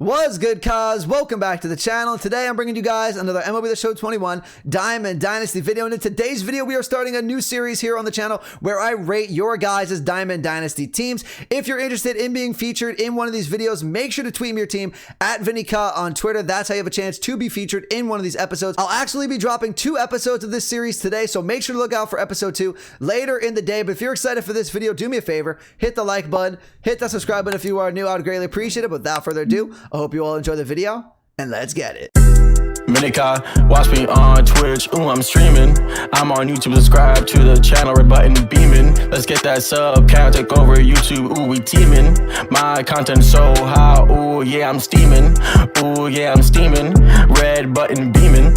What's good, cuz? Welcome back to the channel. Today I'm bringing you guys another MLB The Show 21 Diamond Dynasty video, and in today's video we are starting a new series here on the channel where I rate your guys' Diamond Dynasty teams. If you're interested in being featured in one of these videos, make sure to tweet me your team at VinnyKah on Twitter. That's how you have a chance to be featured in one of these episodes. I'll actually be dropping 2 episodes of this series today, so make sure to look out for episode 2 later in the day. But if you're excited for this video, do me a favor, hit the like button, hit the subscribe button if you are new. I would greatly appreciate it. But without further ado, I hope you all enjoy the video, and let's get it. VinnyKah, watch me on Twitch, ooh, I'm streaming. I'm on YouTube, subscribe to the channel, red button beaming. Let's get that sub count, take over YouTube, ooh, we teaming. My content so high, ooh, yeah, I'm steaming. Ooh, yeah, I'm steaming, red button beaming.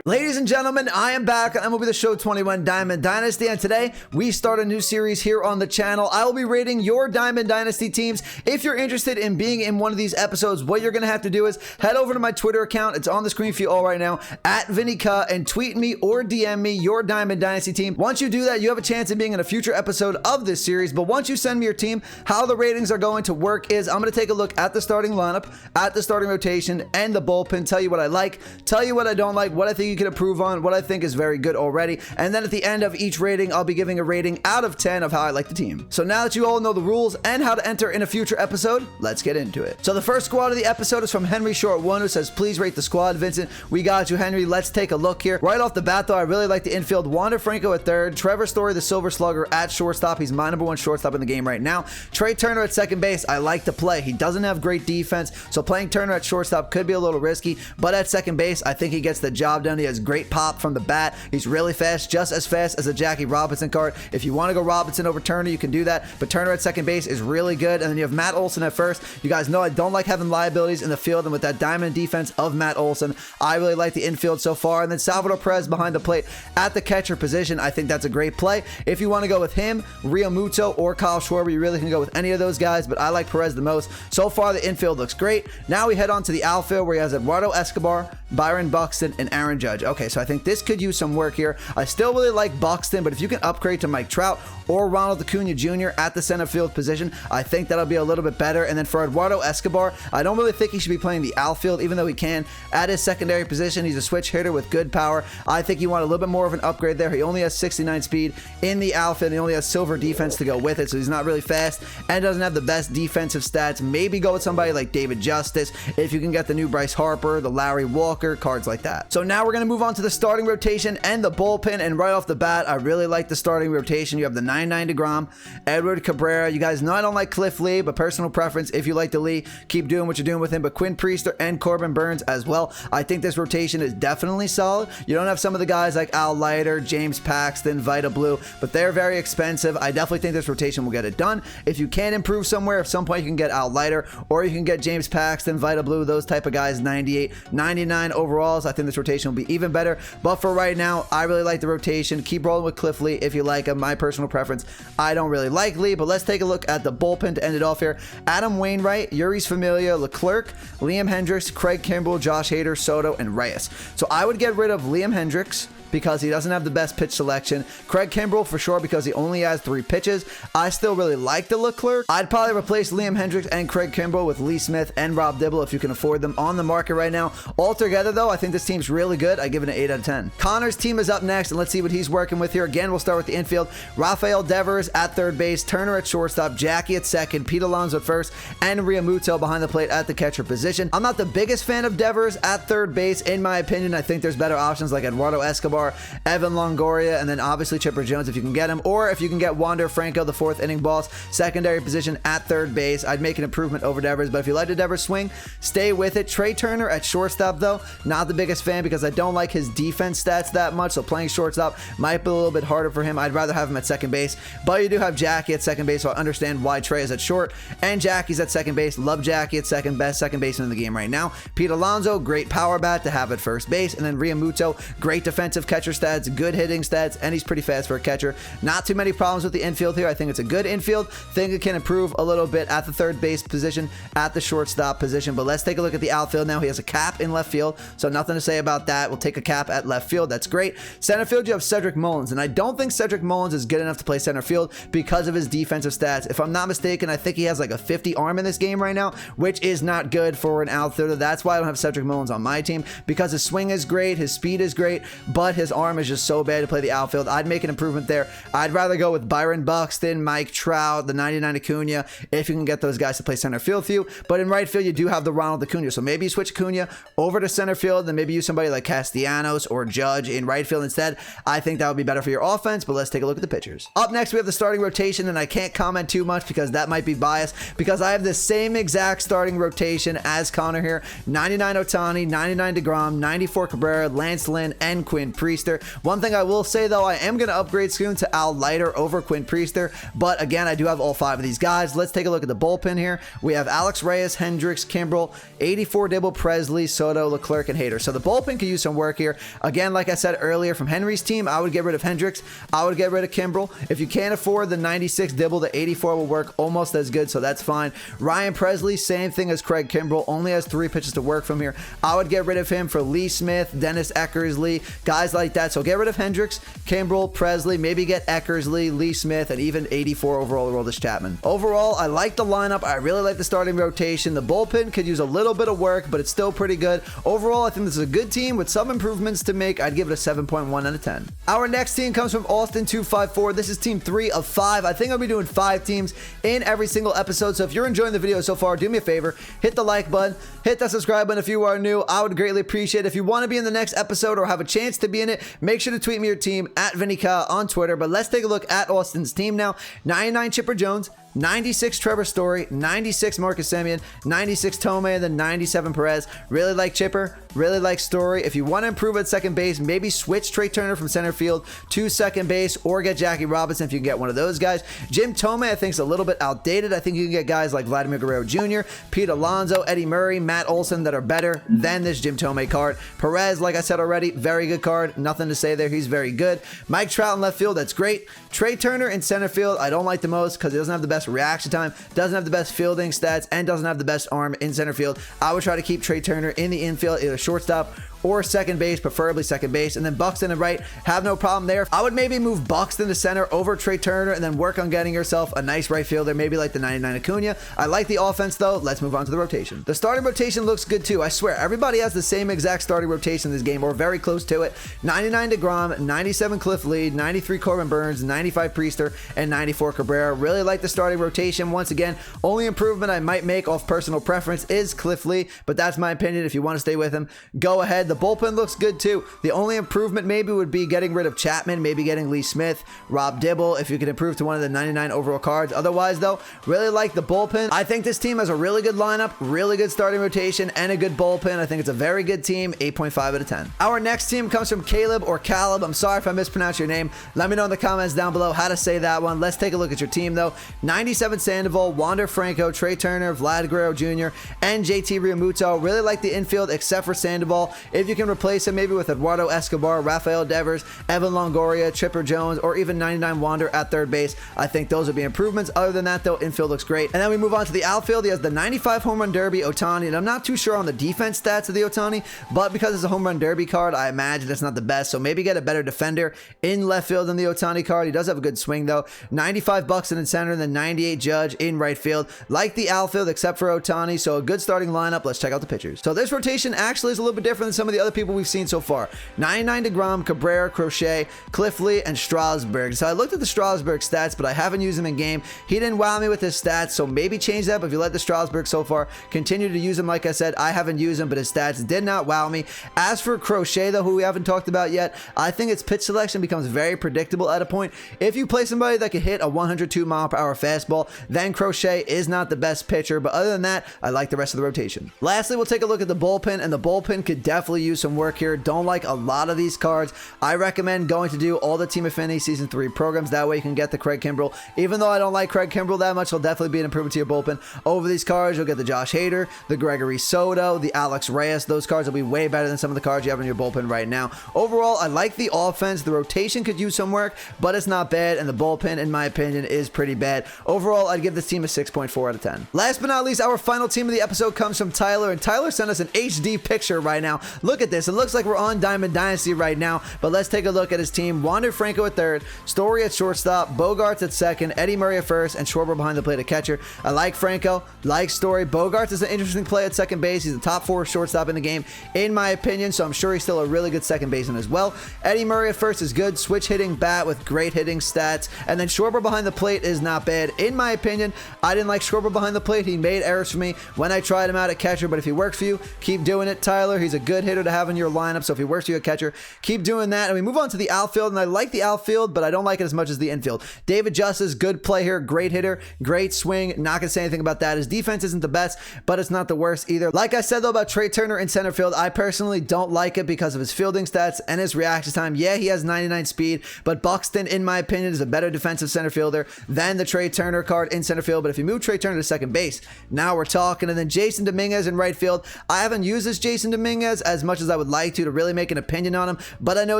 Ladies and gentlemen, I am back on MLB The Show 21 Diamond Dynasty, and today we start a new series here on the channel. I will be rating your Diamond Dynasty teams. If you're interested in being in one of these episodes, what you're going to have to do is head over to my Twitter account. It's on the screen for you all right now, at VinnyKah, and tweet me or DM me your Diamond Dynasty team. Once you do that, you have a chance of being in a future episode of this series. But once you send me your team, how the ratings are going to work is I'm going to take a look at the starting lineup, at the starting rotation, and the bullpen, tell you what I like, tell you what I don't like, what I think you can improve on, what I think is very good already, and then at the end of each rating I'll be giving a rating out of 10 of how I like the team. So now that you all know the rules and how to enter in a future episode, let's get into it. So the first squad of the episode is from Henry Short 1, who says, please rate the squad. Vincent, we got you, Henry. Let's take a look here. Right off the bat though, I really like the infield. Wander Franco at third, Trevor Story, the Silver Slugger, at shortstop. He's my #1 shortstop in the game right now. Trey Turner at second base, I like to play. He doesn't have great defense, so playing Turner at shortstop could be a little risky, but at second base I think he gets the job done. He has great pop from the bat. He's really fast, just as fast as a Jackie Robinson card. If you want to go Robinson over Turner, you can do that, but Turner at second base is really good. And then you have Matt Olson at first. You guys know I don't like having liabilities in the field, and with that diamond defense of Matt Olson, I really like the infield so far. And then Salvador Perez behind the plate at the catcher position, I think that's a great play. If you want to go with him, Realmuto, or Kyle Schwarber, you really can go with any of those guys, but I like Perez the most. So far the infield looks great. Now we head on to the outfield, where he has Eduardo Escobar, Byron Buxton, and Aaron Judge. Okay, so I think this could use some work here. I still really like Buxton, but if you can upgrade to Mike Trout or Ronald Acuna Jr. at the center field position, I think that'll be a little bit better. And then for Eduardo Escobar, I don't really think he should be playing the outfield, even though he can at his secondary position. He's a switch hitter with good power. I think you want a little bit more of an upgrade there. He only has 69 speed in the outfield. He only has silver defense to go with it, so he's not really fast and doesn't have the best defensive stats. Maybe go with somebody like David Justice if you can get the new Bryce Harper, the Larry Walker, cards like that. So now we're going to move on to the starting rotation and the bullpen, and right off the bat, I really like the starting rotation. You have the 9-9 DeGrom, Edward Cabrera. You guys know I don't like Cliff Lee, but personal preference, if you like the Lee, keep doing what you're doing with him. But Quinn Priester and Corbin Burns as well. I think this rotation is definitely solid. You don't have some of the guys like Al Leiter, James Paxton, Vita Blue, but they're very expensive. I definitely think this rotation will get it done. If you can improve somewhere, at some point you can get Al Leiter, or you can get James Paxton, Vita Blue, those type of guys, 98, 99 overalls. I think this rotation will be even better. But for right now, I really like the rotation. Keep rolling with Cliff Lee if you like him. My personal preference, I don't really like Lee, but let's take a look at the bullpen to end it off here. Adam Wainwright, Yuris Familia, Leclerc, Liam Hendricks, Craig Kimbrell, Josh Hader, Soto, and Reyes. So I would get rid of Liam Hendricks because he doesn't have the best pitch selection. Craig Kimbrell for sure because he only has 3 pitches. I still really like the Leclerc. I'd probably replace Liam Hendricks and Craig Kimbrell with Lee Smith and Rob Dibble if you can afford them on the market right now. Altogether though, I think this team's really good. I give it an 8 out of 10. Connor's team is up next, and let's see what he's working with here. Again, we'll start with the infield. Rafael Devers at third base, Turner at shortstop, Jackie at second, Pete Alonso at first, and Realmuto behind the plate at the catcher position. I'm not the biggest fan of Devers at third base. In my opinion, I think there's better options like Eduardo Escobar, Evan Longoria, and then obviously Chipper Jones if you can get him, or if you can get Wander Franco, the 4th inning boss, secondary position at third base. I'd make an improvement over Devers, but if you like the Devers swing, stay with it. Trey Turner at shortstop though, not the biggest fan because I don't like his defense stats that much, so playing shortstop might be a little bit harder for him. I'd rather have him at second base, but you do have Jackie at second base, so I understand why Trey is at short and Jackie's at second base. Love Jackie at second, best second baseman in the game right now. Pete Alonso, great power bat to have at first base, and then Realmuto, great defensive catcher stats, good hitting stats, and he's pretty fast for a catcher. Not too many problems with the infield here. I think it's a good infield. Think it can improve a little bit at the third base position, at the shortstop position. But let's take a look at the outfield now. He has a cap in left field, so nothing to say about that. We'll take a cap at left field. That's great. Center field, you have Cedric Mullins, and I don't think Cedric Mullins is good enough to play center field because of his defensive stats. If I'm not mistaken, I think he has like a 50 arm in this game right now, which is not good for an outfielder. That's why I don't have Cedric Mullins on my team, because his swing is great, his speed is great, but his arm is just so bad to play the outfield. I'd make an improvement there. I'd rather go with Byron Buxton, Mike Trout, the 99 Acuna, if you can get those guys to play center field for you. But in right field, you do have the Ronald Acuna, so maybe you switch Acuna over to center field, then maybe use somebody like Castellanos or Judge in right field instead. I think that would be better for your offense, but let's take a look at the pitchers. Up next, we have the starting rotation, and I can't comment too much because that might be biased, because I have the same exact starting rotation as Connor here. 99 Ohtani, 99 DeGrom, 94 Cabrera, Lance Lynn, and Quinn Priester. One thing I will say, though, I am going to upgrade soon to Al Leiter over Quinn Priester, but again, I do have all 5 of these guys. Let's take a look at the bullpen here. We have Alex Reyes, Hendricks, Kimbrel, 84 Dibble, Presley, Soto, Leclerc, and Hader. So the bullpen could use some work here. Again, like I said earlier, from Henry's team, I would get rid of Hendricks. I would get rid of Kimbrel. If you can't afford the 96 Dibble, the 84 will work almost as good, so that's fine. Ryan Presley, same thing as Craig Kimbrel, only has 3 pitches to work from here. I would get rid of him for Lee Smith, Dennis Eckersley, guys like that. So get rid of Hendricks, Kimbrel, Presley, maybe get Eckersley, Lee Smith, and even 84 overall Aroldis Chapman. Overall, I like the lineup. I really like the starting rotation. The bullpen could use a little bit of work, but it's still pretty good. Overall, I think this is a good team with some improvements to make. I'd give it a 7.1 out of 10. Our next team comes from Austin 254. This is team 3 of 5. I think I'll be doing 5 teams in every single episode. So if you're enjoying the video so far, do me a favor, hit the like button, hit that subscribe button if you are new. I would greatly appreciate it. If you want to be in the next episode or have a chance to be in it, make sure to tweet me your team at VinnyKyle on Twitter. But let's take a look at Austin's team now. 99 Chipper Jones, 96 Trevor Story, 96 Marcus Semien, 96 Tomei, and then 97 Perez. Really like Chipper, really like Story. If you want to improve at second base, maybe switch Trey Turner from center field to second base, or get Jackie Robinson if you can get one of those guys. Jim Tomei, I think, is a little bit outdated. I think you can get guys like Vladimir Guerrero Jr., Pete Alonso, Eddie Murray, Matt Olson that are better than this Jim Tomei card. Perez, like I said already, very good card. Nothing to say there. He's very good. Mike Trout in left field, that's great. Trey Turner in center field, I don't like the most because he doesn't have the best reaction time, doesn't have the best fielding stats, and doesn't have the best arm in center field. I would try to keep Trey Turner in the infield, either shortstop or second base, preferably second base. And then Buxton and right, have no problem there. I would maybe move Buxton to center over Trey Turner and then work on getting yourself a nice right fielder, maybe like the 99 Acuna. I like the offense though. Let's move on to the rotation. The starting rotation looks good too. I swear, everybody has the same exact starting rotation in this game, or very close to it. 99 DeGrom, 97 Cliff Lee, 93 Corbin Burns, 95 Priester, and 94 Cabrera. Really like the starting rotation. Once again, only improvement I might make off personal preference is Cliff Lee, but that's my opinion. If you want to stay with him, go ahead. The bullpen looks good too. The only improvement maybe would be getting rid of Chapman, maybe getting Lee Smith, Rob Dibble, if you could improve to one of the 99 overall cards. Otherwise though, really like the bullpen. I think this team has a really good lineup, really good starting rotation, and a good bullpen. I think it's a very good team. 8.5 out of 10. Our next team comes from Caleb or Caleb. I'm sorry if I mispronounced your name. Let me know in the comments down below how to say that one. Let's take a look at your team though. 97 Sandoval, Wander Franco, Trey Turner, Vlad Guerrero Jr., and JT Realmuto. Really like the infield except for Sandoval. If you can replace him maybe with Eduardo Escobar, Rafael Devers, Evan Longoria, Chipper Jones, or even 99 Wander at third base, I think those would be improvements. Other than that though, infield looks great. And then we move on to the outfield. He has the 95 home run derby Ohtani, and I'm not too sure on the defense stats of the Ohtani, but because it's a home run derby card, I imagine it's not the best, so maybe get a better defender in left field than the Ohtani card. He does have a good swing though. 95 Buxton in center, and then 98 Judge in right field. Like the outfield except for Ohtani, so a good starting lineup. Let's check out the pitchers. So this rotation actually is a little bit different than some of the other people we've seen so far. 99 DeGrom, Cabrera, Crochet, Cliff Lee, and Strasburg. So I looked at the Strasburg stats, but I haven't used him in game. He didn't wow me with his stats, so maybe change that. But if you let the Strasburg so far, continue to use him. Like I said, I haven't used him, but his stats did not wow me. As for Crochet though, who we haven't talked about yet, I think its pitch selection becomes very predictable at a point. If you play somebody that can hit a 102 mile per hour fastball, then Crochet is not the best pitcher. But other than that, I like the rest of the rotation. Lastly, we'll take a look at the bullpen, and the bullpen could definitely definitely use some work here. Don't like a lot of these cards. I recommend going to do all the Team Affinity Season 3 programs. That way you can get the Craig Kimbrell. Even though I don't like Craig Kimbrell that much, he'll definitely be an improvement to your bullpen. Over these cards, you'll get the Josh Hader, the Gregory Soto, the Alex Reyes. Those cards will be way better than some of the cards you have in your bullpen right now. Overall, I like the offense. The rotation could use some work, but it's not bad, and the bullpen, in my opinion, is pretty bad. Overall, I'd give this team a 6.4 out of 10. Last but not least, our final team of the episode comes from Tyler, and Tyler sent us an HD picture right now. Look at this. It looks like we're on Diamond Dynasty right now, but let's take a look at his team. Wander Franco at third, Story at shortstop, Bogarts at second, Eddie Murray at first, and Schwarber behind the plate at catcher. I like Franco, like Story. Bogarts is an interesting play at second base. He's the top 4 shortstop in the game, in my opinion, so I'm sure he's still a really good second baseman as well. Eddie Murray at first is good, switch hitting bat with great hitting stats, and then Schwarber behind the plate is not bad. In my opinion, I didn't like Schwarber behind the plate. He made errors for me when I tried him out at catcher, but if he works for you, keep doing it, Tyler. He's a good hitter to have in your lineup, so if he works for you at catcher, keep doing that. And we move on to the outfield, and I like the outfield, but I don't like it as much as the infield. David Justice, good play here, great hitter, great swing. Not gonna say anything about that. His defense isn't the best, but it's not the worst either. Like I said though about Trey Turner in center field, I personally don't like it because of his fielding stats and his reaction time. Yeah, he has 99 speed, but Buxton, in my opinion, is a better defensive center fielder than the Trey Turner card in center field. But if you move Trey Turner to second base, now we're talking. And then Jason Dominguez in right field. I haven't used this Jason Dominguez as much as I would like to really make an opinion on him, but I know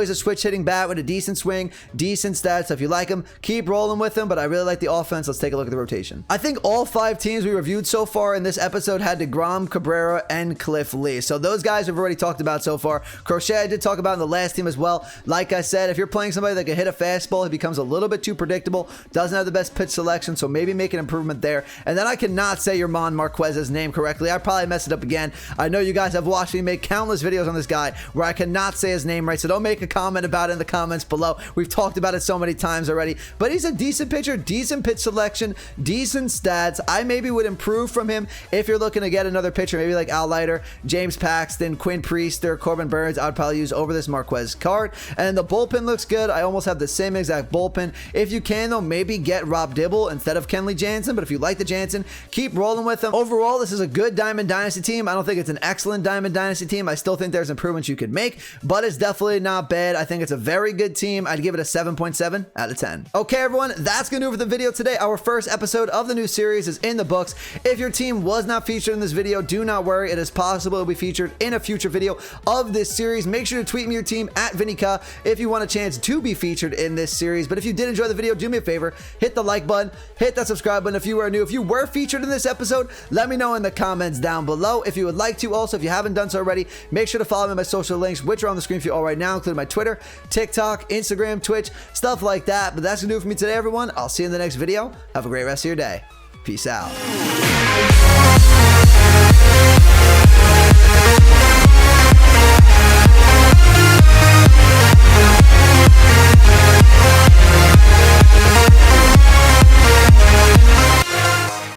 he's a switch hitting bat with a decent swing, decent stats. So if you like him, keep rolling with him, but I really like the offense. Let's take a look at the rotation. I think all 5 teams we reviewed so far in this episode had DeGrom, Cabrera, and Cliff Lee. So those guys we've already talked about so far. Crochet I did talk about in the last team as well. Like I said, if you're playing somebody that can hit a fastball, he becomes a little bit too predictable, doesn't have the best pitch selection, so maybe make an improvement there. And then I cannot say Yerman Marquez's name correctly. I probably messed it up again. I know you guys have watched me make countless videos on this guy where I cannot say his name right, so don't make a comment about it in the comments below. We've talked about it so many times already, but he's a decent pitcher, decent pitch selection, decent stats. I maybe would improve from him if you're looking to get another pitcher, maybe like Al Leiter, James Paxton, Quinn Priester, Corbin Burns. I would probably use over this Marquez card. And the bullpen looks good. I almost have the same exact bullpen. If you can though, maybe get Rob Dibble instead of Kenley Jansen, but if you like the Jansen, keep rolling with him. Overall, this is a good Diamond Dynasty team. I don't think it's an excellent Diamond Dynasty team. I still think there's improvements you could make, but it's definitely not bad. I think it's a very good team. I'd give it a 7.7 out of 10. Okay, everyone, that's gonna do it for the video today. Our first episode of the new series is in the books. If your team was not featured in this video, do not worry. It is possible it'll be featured in a future video of this series. Make sure to tweet me your team at VinnyKah if you want a chance to be featured in this series. But if you did enjoy the video, do me a favor, hit the like button, hit that subscribe button if you are new. If you were featured in this episode, let me know in the comments down below. If you would like to, also, if you haven't done so already, make sure to follow me on my social links, which are on the screen for you all right now, including my Twitter, TikTok, Instagram, Twitch, stuff like that. But that's gonna do it for me today, everyone. I'll see you in the next video. Have a great rest of your day. Peace out.